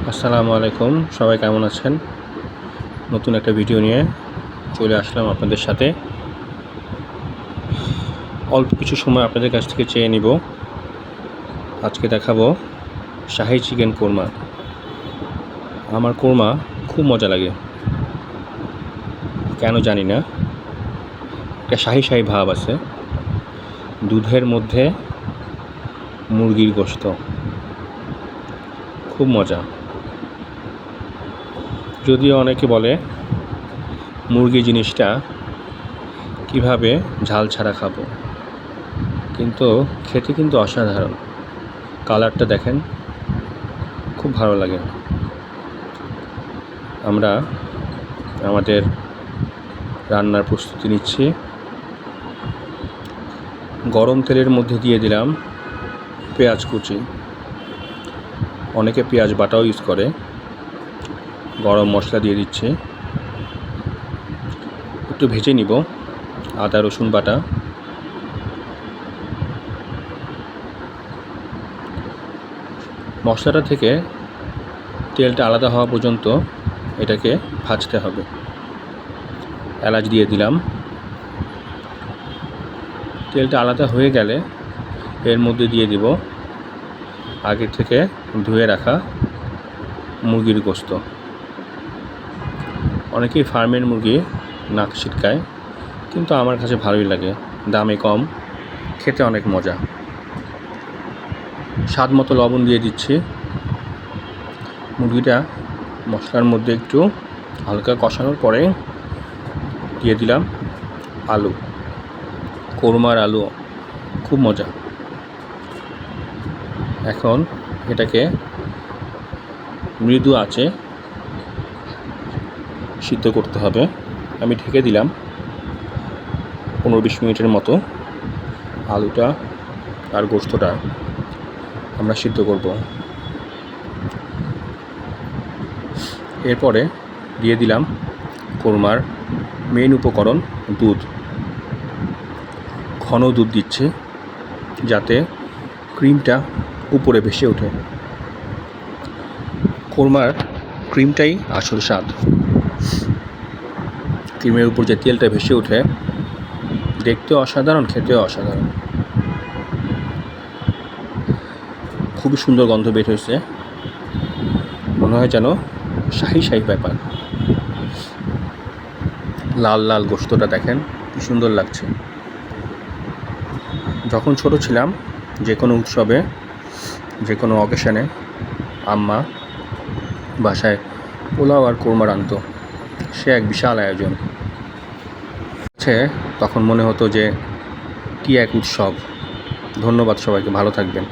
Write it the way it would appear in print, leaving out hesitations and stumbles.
আসসালামু আলাইকুম, সবাই কেমন আছেন? নতুন একটা ভিডিও নিয়ে চলে আসলাম আপনাদের সাথে। অল্প কিছু সময় আপনাদের কাছ থেকে চেয়ে নিব। আজকে দেখাবো শাহী চিকেন কোরমা। আমার কোরমা খুব মজা লাগে, কেন জানি না। একটা শাহী শাহী ভাব আছে, দুধের মধ্যে মুরগির গোশত, খুব মজা। যদিও অনেকে বলে মুরগি জিনিসটা কিভাবে ঝাল ছাড়া খাবো, কিন্তু খেতে কিন্তু অসাধারণ। কালারটা দেখেন, খুব ভালো লাগে। আমরা আমাদের রান্নার প্রস্তুতি নিচ্ছি। গরম তেলের মধ্যে দিয়ে দিলাম পেঁয়াজ কুচি। অনেকে পেঁয়াজ বাটাও ইউজ করে। গরম মশলা দিয়ে দিচ্ছি, একটু ভেজে নিব। আদা রসুন বাটা, মশলাটা থেকে তেলটা আলাদা হওয়া পর্যন্ত এটাকে ভাজতে হবে। এলাচ দিয়ে দিলাম। তেলটা আলাদা হয়ে গেলে এর মধ্যে দিয়ে দিব আগে থেকে ধুয়ে রাখা মুরগির গোশত। অনেকেই ফার্মের মুরগি নাক ছিটকায়, কিন্তু আমার কাছে ভালোই লাগে। দামে কম, খেতে অনেক মজা। স্বাদ মতো লবণ দিয়ে দিচ্ছি। মুরগিটা মশলার মধ্যে একটু হালকা কষানোর পরে দিয়ে দিলাম আলু। কোরমার আলু খুব মজা। এখন এটাকে মৃদু আঁচে সিদ্ধ করতে হবে। আমি ঢেকে দিলাম 15-20 মিনিটের মতো। আলুটা আর গোশতটা আমরা সিদ্ধ করব। এরপরে দিয়ে দিলাম কোরমার মেইন উপকরণ, দুধ। ঘন দুধ দিচ্ছি যাতে ক্রিমটা উপরে ভেসে ওঠে। কোরমার ক্রিমটাই আসল স্বাদ। ক্রিমের উপর যে তেলটা ভেসে ওঠে, দেখতেও অসাধারণ, খেতেও অসাধারণ। খুবই সুন্দর গন্ধ বের হয়েছে, মনে হয় যেন শাহী শাহী ব্যাপার। লাল লাল গোশতটা দেখেন কি সুন্দর লাগছে। যখন ছোট ছিলাম, যে কোনো উৎসবে, যে কোনো অকেশনে আম্মা বাসায় পোলাও আর কোরমা রাঁধতো। সে এক বিশাল আয়োজন। তখন মনে হতো যে কি এক উৎসব। ধন্যবাদ সবাইকে, ভালো থাকবেন।